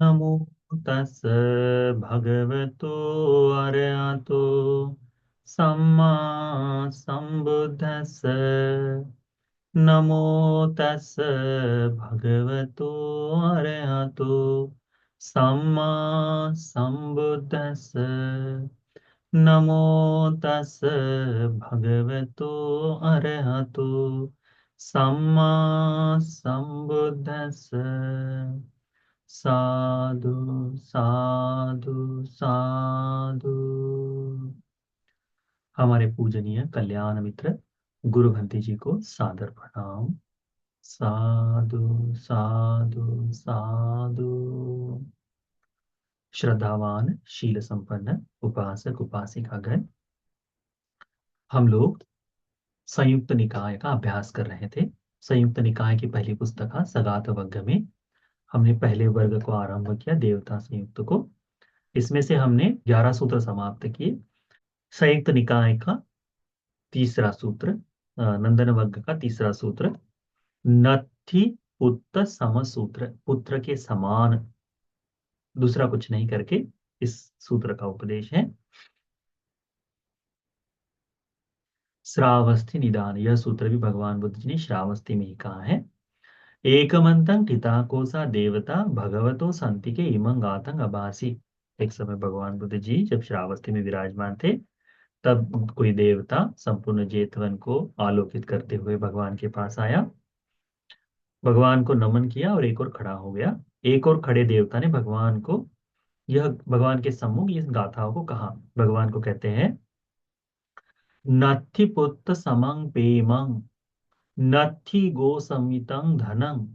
नमो तस् भगवतो अरहतो सम्मा सम्बुद्धस्स। नमो तस् भगवतो अरहतो सम्मा सम्बुद्धस्स। नमो तस् भगवतो अरहतो सम्मा सम्बुद्धस्स। साधु साधु साधु। हमारे पूजनीय कल्याण मित्र गुरु भंते जी को सादर प्रणाम। साधु साधु साधु। श्रद्धावान शील संपन्न उपासक उपासिकागण, हम लोग संयुक्त निकाय का अभ्यास कर रहे थे। संयुक्त निकाय की पहली पुस्तक सगात वग्ग में हमने पहले वर्ग को आरंभ किया, देवता संयुक्त को। इसमें से हमने 11 सूत्र समाप्त किए। संयुक्त निकाय का तीसरा सूत्र, नंदन वर्ग का तीसरा सूत्र, नत्थि पुत्र सम सूत्र, पुत्र के समान, दूसरा कुछ नहीं करके इस सूत्र का उपदेश है। श्रावस्ति निदान, यह सूत्र भी भगवान बुद्ध जी ने श्रावस्ति में ही कहा है। एकमंतं ठिताकोसा देवता भगवतो संति के इमं गातंग अभासी। एक समय भगवान बुद्ध जी जब श्रावस्ती में विराजमान थे, तब कोई देवता संपूर्ण जेतवन को आलोकित करते हुए भगवान के पास आया, भगवान को नमन किया और एक और खड़ा हो गया। एक और खड़े देवता ने भगवान को, यह भगवान के सम्मुख इस गाथाओं को कहा। भगवान को कहते हैं, नत्थि पुत्र समं पेमं, नत्थि गो समितं धनं,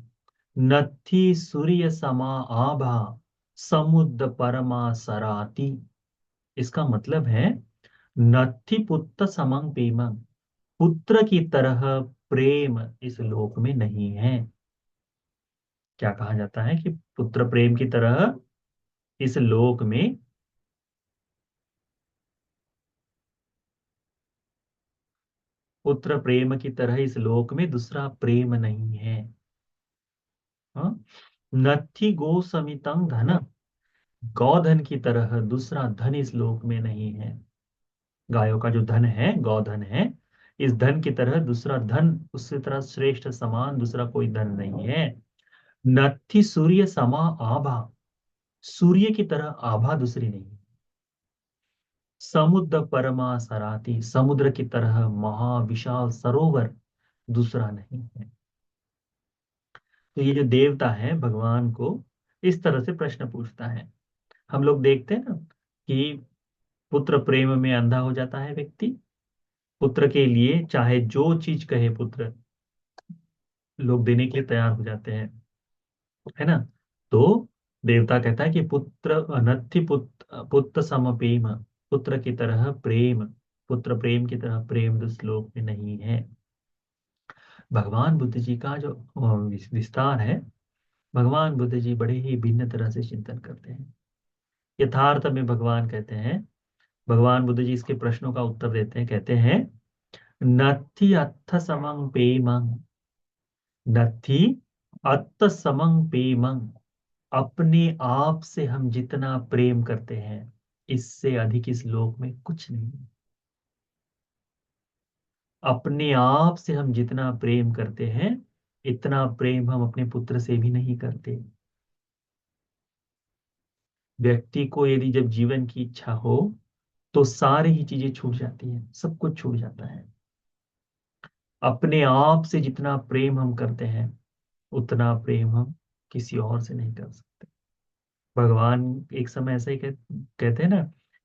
नत्थि सूर्य समा आभा, समुद्र परमा सराती। इसका मतलब है, नत्थि पुत्र समं प्रेमं, पुत्र की तरह प्रेम इस लोक में नहीं है। क्या कहा जाता है कि पुत्र प्रेम की तरह इस लोक में, पुत्र प्रेम की तरह इस लोक में दूसरा प्रेम नहीं है। हाँ? नत्थि गो समितं धन, गौधन की तरह दूसरा धन इस लोक में नहीं है। गायों का जो धन है, गौधन है, इस धन की तरह दूसरा धन, उससे तरह श्रेष्ठ समान दूसरा कोई धन नहीं है। नत्थि सूर्य समा आभा, सूर्य की तरह आभा दूसरी नहीं। समुद्र परमा सराती, समुद्र की तरह महाविशाल सरोवर दूसरा नहीं है। तो ये जो देवता है भगवान को इस तरह से प्रश्न पूछता है। हम लोग देखते हैं ना कि पुत्र प्रेम में अंधा हो जाता है व्यक्ति। पुत्र के लिए चाहे जो चीज कहे पुत्र, लोग देने के लिए तैयार हो जाते हैं, है ना। तो देवता कहता है कि पुत्र अनथि पुत्र पुत्र सम प्रेम, पुत्र की तरह प्रेम, पुत्र प्रेम की तरह प्रेम इस श्लोक में नहीं है। भगवान बुद्ध जी का जो विस्तार है, भगवान बुद्ध जी बड़े ही भिन्न तरह से चिंतन करते हैं। यथार्थ में भगवान कहते हैं, भगवान बुद्ध जी इसके प्रश्नों का उत्तर देते हैं, कहते हैं, नत्थि अत्थ समं पेमं, नत्थि अत्थ समं पेमं, अपने आप से हम जितना प्रेम करते हैं, इससे अधिक इस लोक में कुछ नहीं। अपने आप से हम जितना प्रेम करते हैं, इतना प्रेम हम अपने पुत्र से भी नहीं करते। व्यक्ति को यदि जब जीवन की इच्छा हो, तो सारी ही चीजें छूट जाती हैं, सब कुछ छूट जाता है। अपने आप से जितना प्रेम हम करते हैं, उतना प्रेम हम किसी और से नहीं कर सकते। भगवान एक समय ऐसा ही कहते हैं ना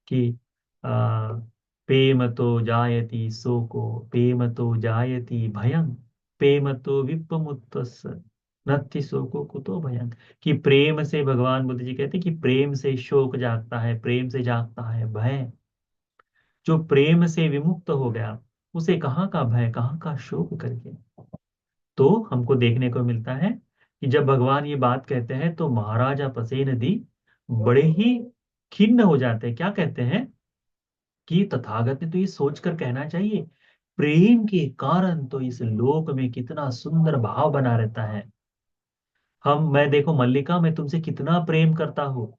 कि आ, प्रेम तो जायति शोको, प्रेम तो जायति भयं, प्रेम तो विप्पमुत्तस्स, नत्थि शोको कुतो भयं। कि प्रेम से, भगवान बुद्ध जी कहते हैं कि प्रेम से शोक जागता है, प्रेम से जागता है भय। जो प्रेम से विमुक्त हो गया, उसे कहाँ का भय, कहाँ का शोक करके। तो हमको देखने को मिलता है कि जब भगवान ये बात कहते हैं, तो महाराजा पसेनदी बड़े ही खिन्न हो जाते हैं। क्या कहते हैं कि तथागत ने तो ये सोचकर कहना चाहिए, प्रेम के कारण तो इस लोक में कितना सुंदर भाव बना रहता है। मैं देखो मल्लिका, मैं तुमसे कितना प्रेम करता हूँ,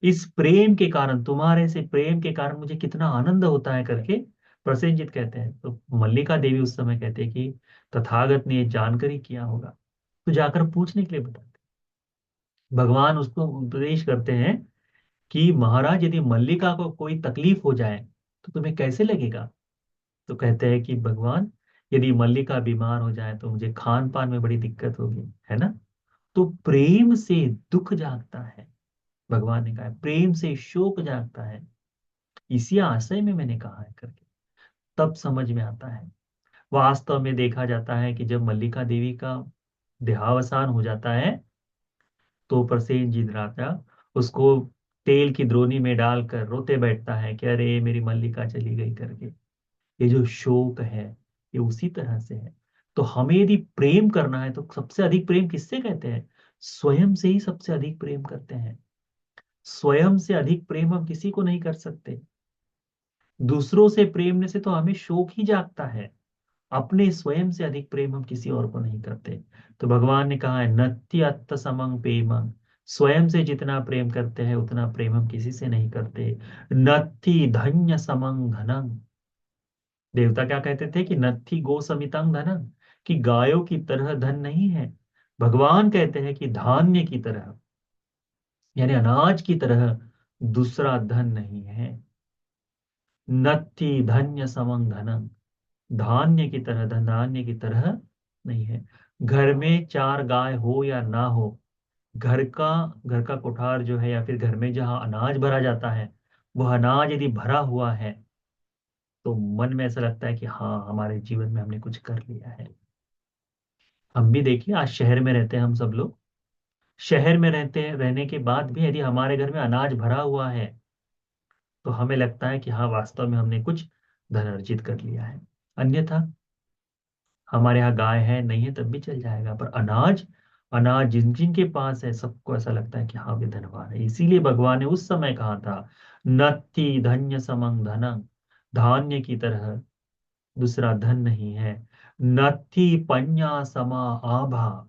इस प्रेम के कारण, तुम्हारे से प्रेम के कारण मुझे कितना आनंद होता है करके प्रसेनजीत कहते हैं। तो मल्लिका देवी उस समय कहते हैं कि तथागत ने ये जानकर ही किया होगा, तो जाकर पूछने के लिए बताते। भगवान उसको उपदेश करते हैं कि महाराज, यदि मल्लिका को कोई तकलीफ हो जाए तो तुम्हें कैसे लगेगा? तो कहते हैं कि भगवान, यदि मल्लिका बीमार हो जाए तो मुझे खान पान में बड़ी दिक्कत होगी, है ना। तो प्रेम से दुख जागता है, भगवान ने कहा है, प्रेम से शोक जागता है, इसी आशय में मैंने कहा है करके। तब समझ में आता है। वास्तव में देखा जाता है कि जब मल्लिका देवी का देहावसान हो जाता है, तो प्रसेनजीत राजा उसको तेल की द्रोणी में डालकर रोते बैठता है कि अरे मेरी मल्लिका चली गई करके। ये जो शोक है, ये उसी तरह से है। तो हमें यदि प्रेम करना है तो सबसे अधिक प्रेम किससे कहते हैं? स्वयं से ही सबसे अधिक प्रेम करते हैं। स्वयं से अधिक प्रेम हम किसी को नहीं कर सकते। दूसरों से प्रेम से तो हमें शोक ही जागता है, अपने स्वयं से अधिक प्रेम हम किसी और को नहीं करते। तो भगवान ने कहा है, नत्ति अत्त समंग प्रेमं, स्वयं से जितना प्रेम करते हैं उतना प्रेम हम किसी से नहीं करते। नत्थि धन्य समंग धनंग, देवता क्या कहते थे कि नत्थि गो समितंग धनंग, कि गायों की तरह धन नहीं है। भगवान कहते हैं कि धान्य की तरह, यानी अनाज की तरह दूसरा धन नहीं है। नत्थि धन्य समंग धनंग, धान्य की तरह धन धान्य की तरह नहीं है। घर में चार गाय हो या ना हो, घर का कोठार जो है, या फिर घर में जहाँ अनाज भरा जाता है, वह अनाज यदि भरा हुआ है तो मन में ऐसा लगता है कि हाँ, हमारे जीवन में हमने कुछ कर लिया है। हम भी देखिए, आज शहर में रहते हैं हम सब लोग, शहर में रहते हैं, रहने के बाद भी यदि हमारे घर में अनाज भरा हुआ है तो हमें लगता है कि हाँ, वास्तव में हमने कुछ धन अर्जित कर लिया है। अन्यथा हमारे यहाँ गाय है नहीं है तब भी चल जाएगा, पर अनाज, अनाज जिन जिन के पास है सबको ऐसा लगता है कि हाँ, वे धनवान है। इसीलिए भगवान ने उस समय कहा था, नत्ति धन्य समंग धनंग, धान्य की तरह दूसरा धन नहीं है। नत्थि पन्या समा आभा,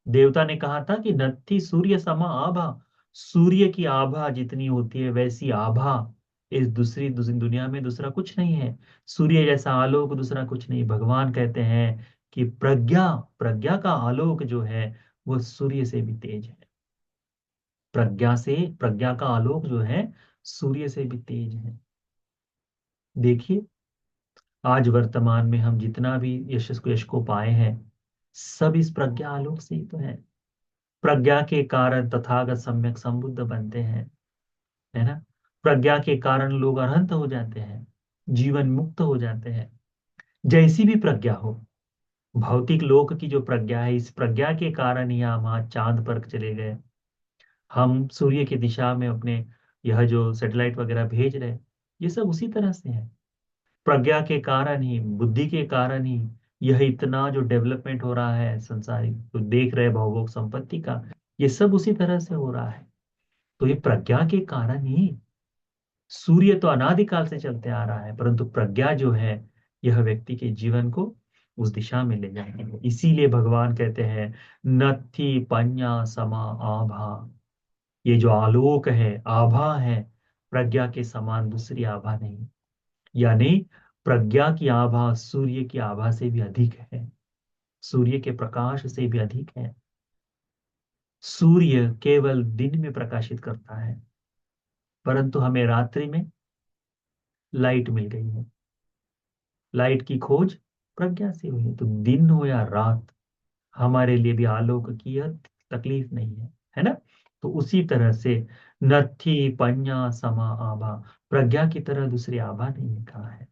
देवता ने कहा था कि नत्थि सूर्य समा आभा, सूर्य की आभा जितनी होती है वैसी आभा इस दूसरी दूसरी दुनिया में दूसरा कुछ नहीं है। सूर्य जैसा आलोक दूसरा कुछ नहीं। भगवान कहते हैं कि प्रज्ञा, प्रज्ञा का आलोक जो है वो सूर्य से भी तेज है। प्रज्ञा का आलोक जो है सूर्य से भी तेज है। देखिए, आज वर्तमान में हम जितना भी यश को पाए हैं, सब इस प्रज्ञा आलोक से ही तो है। प्रज्ञा के कारण तथागत सम्यक संबुद्ध बनते हैं, है ना। प्रज्ञा के कारण लोग अरहंत हो जाते हैं, जीवन मुक्त हो जाते हैं। जैसी भी प्रज्ञा हो, भौतिक लोक की जो प्रज्ञा है, इस प्रज्ञा के कारण ही हम आज चांद पर चले गए, हम सूर्य की दिशा में अपने यह जो सैटेलाइट वगैरह भेज रहे हैं, ये सब उसी तरह से है। प्रज्ञा के कारण ही, बुद्धि के कारण ही यह इतना जो डेवलपमेंट हो रहा है संसारिक, तो देख रहे हैं भौगोलिक संपत्ति का, ये सब उसी तरह से हो रहा है। तो ये प्रज्ञा के कारण ही, सूर्य तो अनादिकाल से चलते आ रहा है, परंतु प्रज्ञा जो है यह व्यक्ति के जीवन को उस दिशा में ले जाती है। इसीलिए भगवान कहते हैं, नत्थि पन्या समा आभा, ये जो आलोक है, आभा है, प्रज्ञा के समान दूसरी आभा नहीं। यानी प्रज्ञा की आभा सूर्य की आभा से भी अधिक है, सूर्य के प्रकाश से भी अधिक है। सूर्य केवल दिन में प्रकाशित करता है, परंतु हमें रात्रि में लाइट मिल गई है। लाइट की खोज प्रज्ञा से हुई है। तो दिन हो या रात, हमारे लिए भी आलोक की यह तकलीफ नहीं है ना। तो उसी तरह से नत्थि पन्या समा आभा, प्रज्ञा की तरह दूसरी आभा नहीं है, कहा है।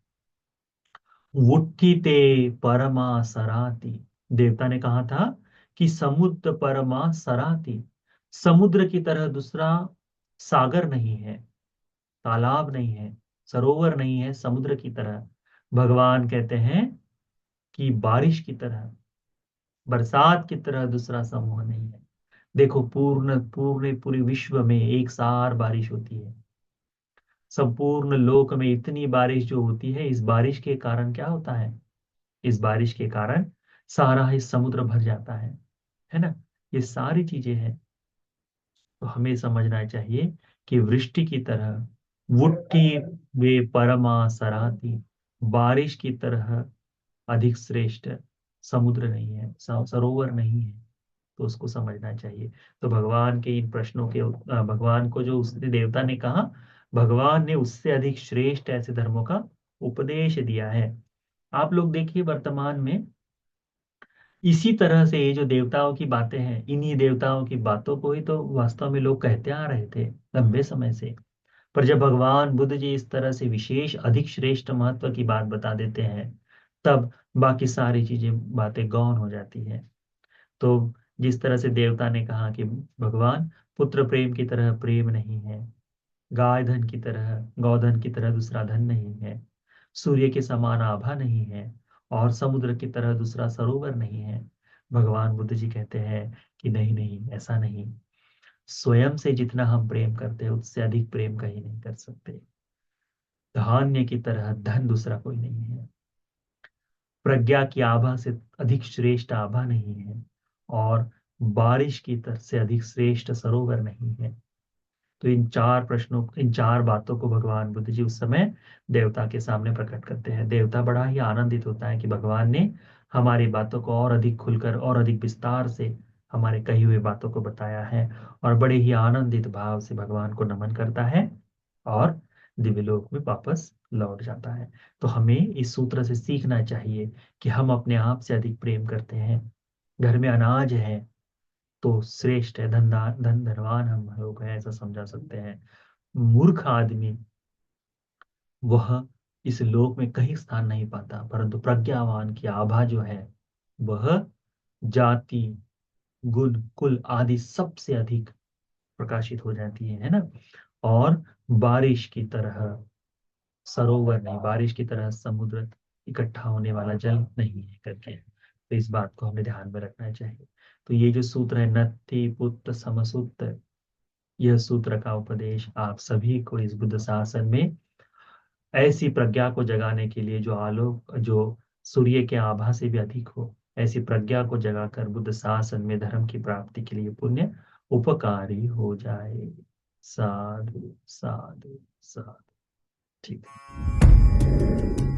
वुत्थिते परमा सराति, देवता ने कहा था कि समुद्र परमा सराति, समुद्र की तरह दूसरा सागर नहीं है, तालाब नहीं है, सरोवर नहीं है समुद्र की तरह। भगवान कहते हैं कि बारिश की तरह, बरसात की तरह दूसरा समूह नहीं है। देखो, पूर्ण पूर्ण पूरे विश्व में एक सार बारिश होती है, संपूर्ण लोक में इतनी बारिश जो होती है, इस बारिश के कारण क्या होता है? इस बारिश के कारण सारा ही समुद्र भर जाता है ना। ये सारी चीजें हैं। तो हमें समझना चाहिए कि वृष्टि की तरह, वुट्टी वे परमा सराहती, बारिश की तरह अधिक श्रेष्ठ समुद्र नहीं है, सरोवर नहीं है। तो उसको समझना चाहिए। तो भगवान के इन प्रश्नों के भगवान को जो उसने देवता ने कहा, भगवान ने उससे अधिक श्रेष्ठ ऐसे धर्मों का उपदेश दिया है। आप लोग देखिए वर्तमान में इसी तरह से ये जो देवताओं की बातें हैं, इन्हीं देवताओं की बातों को ही तो वास्तव में लोग कहते आ रहे थे लंबे समय से। पर जब भगवान बुद्ध जी इस तरह से विशेष अधिक श्रेष्ठ महत्व की बात बता देते हैं, तब बाकी सारी चीजें बातें गौण हो जाती हैं। तो जिस तरह से देवता ने कहा कि भगवान, पुत्र प्रेम की तरह प्रेम नहीं है, गाय धन की तरह, गौधन की तरह दूसरा धन नहीं है, सूर्य के समान आभा नहीं है, और समुद्र की तरह दूसरा सरोवर नहीं है। भगवान बुद्ध जी कहते हैं कि नहीं नहीं, ऐसा नहीं। स्वयं से जितना हम प्रेम करते हैं उससे अधिक प्रेम कहीं नहीं कर सकते। धान्य की तरह धन दूसरा कोई नहीं है। प्रज्ञा की आभा से अधिक श्रेष्ठ आभा नहीं है, और बारिश की तरह से अधिक श्रेष्ठ सरोवर नहीं है। तो इन चार प्रश्नों, इन चार बातों को भगवान बुद्ध जी उस समय देवता के सामने प्रकट करते हैं। देवता बड़ा ही आनंदित होता है कि भगवान ने हमारी बातों को और अधिक खुलकर और अधिक विस्तार से हमारे कही हुई बातों को बताया है, और बड़े ही आनंदित भाव से भगवान को नमन करता है और दिव्यलोक में वापस लौट जाता है। तो हमें इस सूत्र से सीखना चाहिए कि हम अपने आप से अधिक प्रेम करते हैं। घर में अनाज है तो श्रेष्ठ है, धनवान हम लोग हैं, ऐसा समझा सकते हैं। मूर्ख आदमी, वह इस लोक में कहीं स्थान नहीं पाता, परंतु प्रज्ञावान की आभा जो है, वह जाति, गुण, कुल आदि सबसे अधिक प्रकाशित हो जाती है ना। और बारिश की तरह सरोवर नहीं, बारिश की तरह समुद्र इकट्ठा होने वाला जल नहीं है करके। तो इस बात को हमें ध्यान में रखना चाहिए। तो ये जो सूत्र है, नत्थि पुत्त समसूत्र, यह सूत्र का उपदेश आप सभी को इस बुद्ध शासन में ऐसी प्रज्ञा को जगाने के लिए, जो आलोक, जो सूर्य के आभा से भी अधिक हो, ऐसी प्रज्ञा को जगाकर बुद्ध शासन में धर्म की प्राप्ति के लिए पुण्य उपकारी हो जाए। साधु साधु साधु। ठीक है।